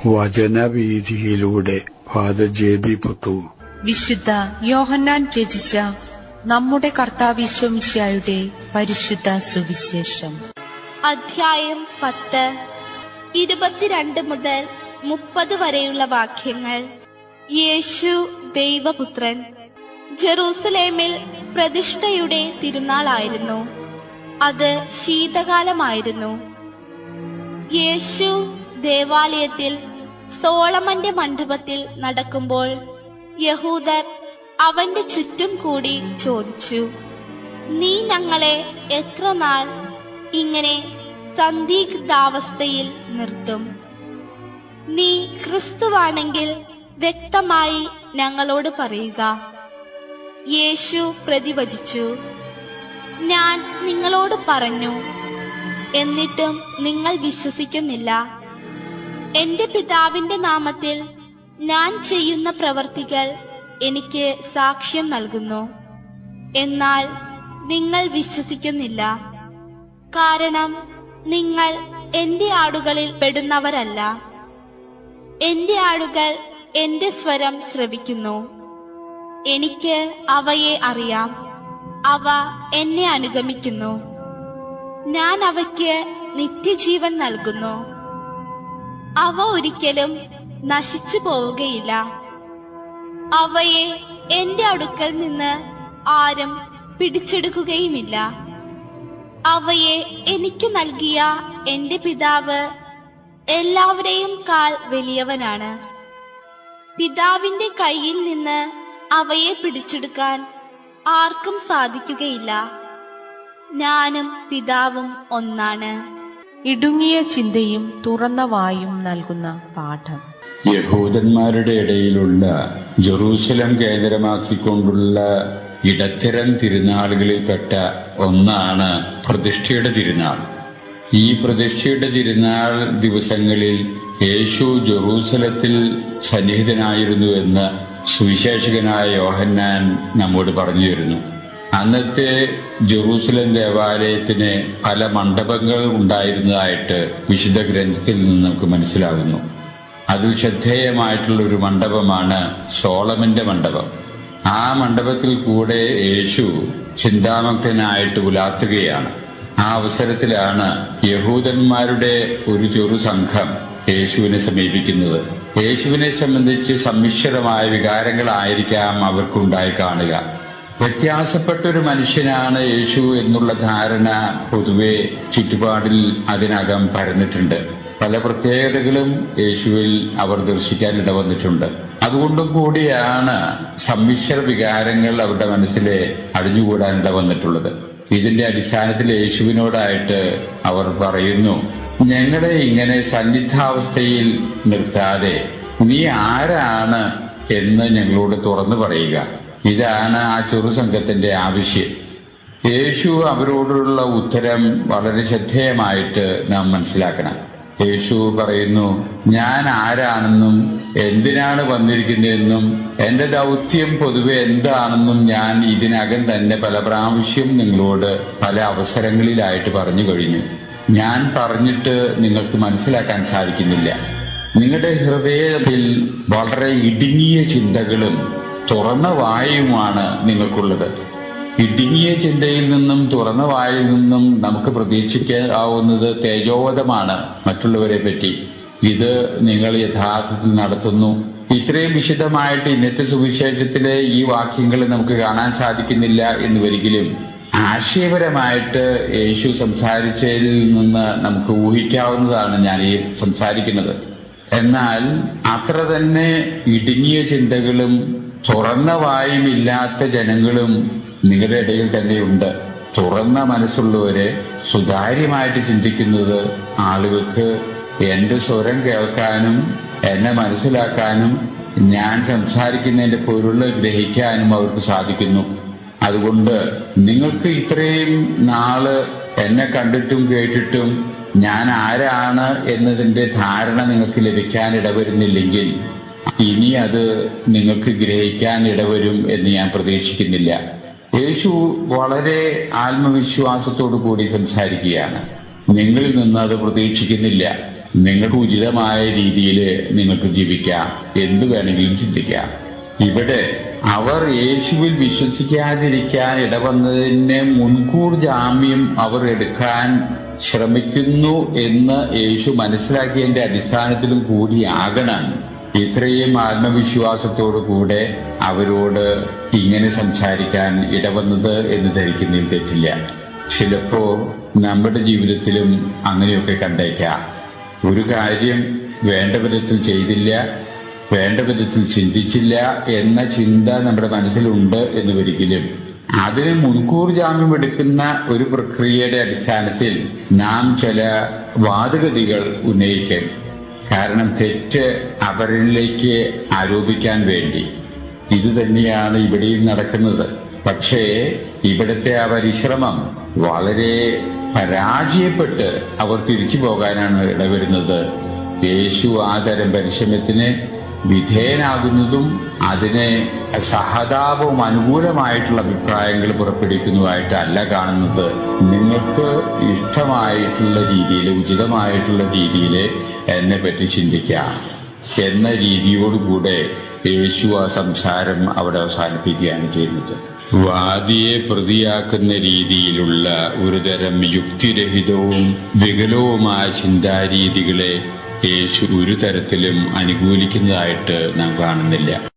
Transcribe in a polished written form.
വചനവീഥിയിലൂടെ father ജെ.ബി. Puthur. വിശുദ്ധ യോഹന്നാൻ രചിച്ച നമ്മുടെ കർത്താവിശ്വമിശിഹായുടെ പരിശുദ്ധ സുവിശേഷം. അധ്യായം 10, 22 മുതൽ 30 വരെയുള്ള വാക്യങ്ങൾ. യേശു ദൈവപുത്രൻ. ജെറൂസലേമിൽ പ്രതിഷ്ഠയുടെ തിരുനാളായിരുന്നു. അത് ശീതകാലമായിരുന്നു. യേശു ദേവാലയത്തിൽ സോളമന്റെ മണ്ഡപത്തിൽ നടക്കുമ്പോൾ യഹൂദർ അവന്റെ ചുറ്റും കൂടി ചോദിച്ചു, നീ ഞങ്ങളെ എത്ര നാൾ ഇങ്ങനെ സന്ദിഗ്ധാവസ്ഥയിൽ നിർത്തും? നീ ക്രിസ്തുവാണെങ്കിൽ വ്യക്തമായി ഞങ്ങളോട് പറയുക. യേശു പ്രതിവചിച്ചു, ഞാൻ നിങ്ങളോട് പറഞ്ഞു, എന്നിട്ടും നിങ്ങൾ വിശ്വസിക്കുന്നില്ല. എന്റെ പിതാവിന്റെ നാമത്തിൽ ഞാൻ ചെയ്യുന്ന പ്രവർത്തികൾ എനിക്ക് സാക്ഷ്യം നൽകുന്നു. എന്നാൽ നിങ്ങൾ വിശ്വസിക്കുന്നില്ല. കാരണം നിങ്ങൾ എന്റെ ആടുകളിൽ പെടുന്നവരല്ല. എന്റെ ആടുകൾ എന്റെ സ്വരം ശ്രവിക്കുന്നു. എനിക്ക് അവയെ അറിയാം. അവ എന്നെ അനുഗമിക്കുന്നു. ഞാൻ അവയ്ക്ക് നിത്യജീവൻ നൽകുന്നു. അവ ഒരിക്കലും നശിച്ചു പോവുകയില്ല. അവയെ എന്റെ അടുക്കൽ നിന്ന് ആരും പിടിച്ചെടുക്കുകയുമില്ല. അവയെ എനിക്ക് നൽകിയ എന്റെ പിതാവ് എല്ലാവരെയും കാൾ വലിയവനാണ്. പിതാവിന്റെ കയ്യിൽ നിന്ന് അവയെ പിടിച്ചെടുക്കാൻ ആർക്കും സാധിക്കുകയില്ല. ഞാനും പിതാവും ഒന്നാണ്. ഇടുങ്ങിയ ചിന്തയും തുറന്ന വായും നൽകുന്ന പാഠം. യഹൂദന്മാരുടെ ഇടയിലുള്ള ജെറൂസലം കേന്ദ്രമാക്കിക്കൊണ്ടുള്ള ഇടത്തരം തിരുനാളുകളിൽപ്പെട്ട ഒന്നാണ് പ്രതിഷ്ഠയുടെ തിരുനാൾ. ഈ പ്രതിഷ്ഠയുടെ തിരുനാൾ ദിവസങ്ങളിൽ യേശു ജെറൂസലത്തിൽ സന്നിഹിതനായിരുന്നു എന്ന് സുവിശേഷകനായ യോഹന്നാൻ നമ്മോട് പറഞ്ഞു തരുന്നു. അന്നത്തെ ജെറൂസലം ദേവാലയത്തിന് പല മണ്ഡപങ്ങൾ ഉണ്ടായിരുന്നതായിട്ട് വിശുദ്ധ ഗ്രന്ഥത്തിൽ നിന്ന് നമുക്ക് മനസ്സിലാകുന്നു. അതിൽ ശ്രദ്ധേയമായിട്ടുള്ള ഒരു മണ്ഡപമാണ് സോളമന്റെ മണ്ഡപം. ആ മണ്ഡപത്തിൽ കൂടെ യേശു ചിന്താമഗ്നായിട്ട് ഉലാത്തുകയാണ്. ആ അവസരത്തിലാണ് യഹൂദന്മാരുടെ ഒരു ചെറു സംഘം യേശുവിനെ സമീപിക്കുന്നത്. യേശുവിനെ സംബന്ധിച്ച് സമ്മിശ്രമായ വികാരങ്ങളായിരിക്കാം അവർക്കുണ്ടായി കാണുക. വ്യത്യാസപ്പെട്ടൊരു മനുഷ്യനാണ് യേശു എന്നുള്ള ധാരണ പൊതുവെ ചുറ്റുപാടിൽ അതിനകം പരന്നിട്ടുണ്ട്. പല പ്രത്യേകതകളും യേശുവിൽ അവർ ദർശിക്കാൻ ഇടവന്നിട്ടുണ്ട്. അതുകൊണ്ടും കൂടിയാണ് സമ്മിശ്ര വികാരങ്ങൾ അവരുടെ മനസ്സിലെ അടിഞ്ഞുകൂടാൻ ഇടവന്നിട്ടുള്ളത്. ഇതിന്റെ അടിസ്ഥാനത്തിൽ യേശുവിനോടായിട്ട് അവർ പറയുന്നു, ഞങ്ങളെ ഇങ്ങനെ സന്നിഗ്ധാവസ്ഥയിൽ നിർത്താതെ നീ ആരാണ് എന്ന് ഞങ്ങളോട് തുറന്നു പറയുക. ഇതാണ് ആ ചെറുസംഘത്തിന്റെ ആവശ്യം. യേശു അവരോടുള്ള ഉത്തരം വളരെ ശ്രദ്ധേയമായിട്ട് നാം മനസ്സിലാക്കണം. യേശു പറയുന്നു, ഞാൻ ആരാണെന്നും എന്തിനാണ് വന്നിരിക്കുന്നതെന്നും എന്റെ ദൗത്യം പൊതുവെ എന്താണെന്നും ഞാൻ ഇതിനകം തന്നെ പല പ്രാവശ്യം നിങ്ങളോട് പല അവസരങ്ങളിലായിട്ട് പറഞ്ഞു കഴിഞ്ഞു. ഞാൻ പറഞ്ഞിട്ട് നിങ്ങൾക്ക് മനസ്സിലാക്കാൻ സാധിക്കുന്നില്ല. നിങ്ങളുടെ ഹൃദയത്തിൽ വളരെ ഇടുങ്ങിയ ചിന്തകളും തുറന്ന വായുമാണ് നിങ്ങൾക്കുള്ളത്. ഇടുങ്ങിയ ചിന്തയിൽ നിന്നും തുറന്ന വായിൽ നിന്നും നമുക്ക് പ്രതീക്ഷിക്കാവുന്നത് തേജോവധമാണ് മറ്റുള്ളവരെ പറ്റി. ഇത് നിങ്ങൾ യഥാർത്ഥത്തിൽ നടത്തുന്നു. ഇത്രയും വിശദമായിട്ട് ഇന്നത്തെ സുവിശേഷത്തിലെ ഈ വാക്യങ്ങൾ നമുക്ക് കാണാൻ സാധിക്കുന്നില്ല എന്ന് വരികിലും ആശയപരമായിട്ട് യേശു സംസാരിച്ചതിൽ നിന്ന് നമുക്ക് ഊഹിക്കാവുന്നതാണ് ഞാൻ ഈ സംസാരിക്കുന്നത്. എന്നാൽ അത്ര തന്നെ ഇടുങ്ങിയ ചിന്തകളും തുറന്ന വായുമില്ലാത്ത ജനങ്ങളും നിങ്ങളുടെ ഇടയിൽ തന്നെയുണ്ട്. തുറന്ന മനസ്സുള്ളവരെ സുതാര്യമായിട്ട് ചിന്തിക്കുന്നത് ആളുകൾക്ക് എന്റെ സ്വരം കേൾക്കാനും എന്നെ മനസ്സിലാക്കാനും ഞാൻ സംസാരിക്കുന്നതിന്റെ പൊരുള് ഗ്രഹിക്കാനും അവർക്ക് സാധിക്കുന്നു. അതുകൊണ്ട് നിങ്ങൾക്ക് ഇത്രയും നാള് എന്നെ കണ്ടിട്ടും കേട്ടിട്ടും ഞാൻ ആരാണ് എന്നതിന്റെ ധാരണ നിങ്ങൾക്ക് ലഭിക്കാൻ ഇടവരുന്നില്ലെങ്കിൽ ഇനി അത് നിങ്ങൾക്ക് ഗ്രഹിക്കാൻ ഇടവരും എന്ന് ഞാൻ പ്രതീക്ഷിക്കുന്നില്ല. യേശു വളരെ ആത്മവിശ്വാസത്തോടു കൂടി സംസാരിക്കുകയാണ്. നിങ്ങളിൽ നിന്ന് അത് പ്രതീക്ഷിക്കുന്നില്ല. നിങ്ങൾക്ക് ഉചിതമായ രീതിയിൽ നിങ്ങൾക്ക് ജീവിക്കാം, എന്തു വേണമെങ്കിലും ചിന്തിക്കാം. ഇവിടെ അവർ യേശുവിൽ വിശ്വസിക്കാതിരിക്കാൻ ഇടവന്നതിന് മുൻകൂർ ജാമ്യം അവർ എടുക്കാൻ ശ്രമിക്കുന്നു എന്ന് യേശു മനസ്സിലാക്കിയതിന്റെ അടിസ്ഥാനത്തിലും കൂടിയാകണം ഇത്രയും ആത്മവിശ്വാസത്തോടു കൂടെ അവരോട് ഇങ്ങനെ സംസാരിക്കാൻ ഇടവന്നത് എന്ന് ധരിക്കുന്നതിൽ തെറ്റില്ല. ചിലപ്പോ നമ്മുടെ ജീവിതത്തിലും അങ്ങനെയൊക്കെ കണ്ടേക്കാം. ഒരു കാര്യം വേണ്ട വിധത്തിൽ ചെയ്തില്ല, വേണ്ട വിധത്തിൽ ചിന്തിച്ചില്ല എന്ന ചിന്ത നമ്മുടെ മനസ്സിലുണ്ട് എന്ന് ഒരിക്കലും അതിന് മുൻകൂർ ജാമ്യം എടുക്കുന്ന ഒരു പ്രക്രിയയുടെ അടിസ്ഥാനത്തിൽ നാം ചില വാദഗതികൾ ഉന്നയിക്കും. കാരണം തെറ്റ് അവരിലേക്ക് ആരോപിക്കാൻ വേണ്ടി. ഇത് തന്നെയാണ് ഇവിടെയും നടക്കുന്നത്. പക്ഷേ ഇവിടുത്തെ ആ പരിശ്രമം വളരെ പരാജയപ്പെട്ട് അവർ തിരിച്ചു പോകാനാണ് ഇടവരുന്നത്. യേശു ആ തരം പരിശ്രമത്തിന് വിധേയനാകുന്നതും അതിനെ സഹതാപവും അനുകൂലമായിട്ടുള്ള അഭിപ്രായങ്ങൾ പുറപ്പെടുവിക്കുന്നതുമായിട്ടല്ല കാണുന്നത്. നിങ്ങൾക്ക് ഇഷ്ടമായിട്ടുള്ള രീതിയിൽ, ഉചിതമായിട്ടുള്ള രീതിയിൽ എന്നെ പറ്റി ചിന്തിക്കാം എന്ന രീതിയോടുകൂടെ യേശു ആ സംസാരം അവിടെ അവസാനിപ്പിക്കുകയാണ് ചെയ്യുന്നത്. വാദിയെ പ്രതിയാക്കുന്ന രീതിയിലുള്ള ഒരുതരം യുക്തിരഹിതവും വികലവുമായ ചിന്താരീതികളെ യേശു ഒരു തരത്തിലും അനുകൂലിക്കുന്നതായിട്ട് നാം കാണുന്നില്ല.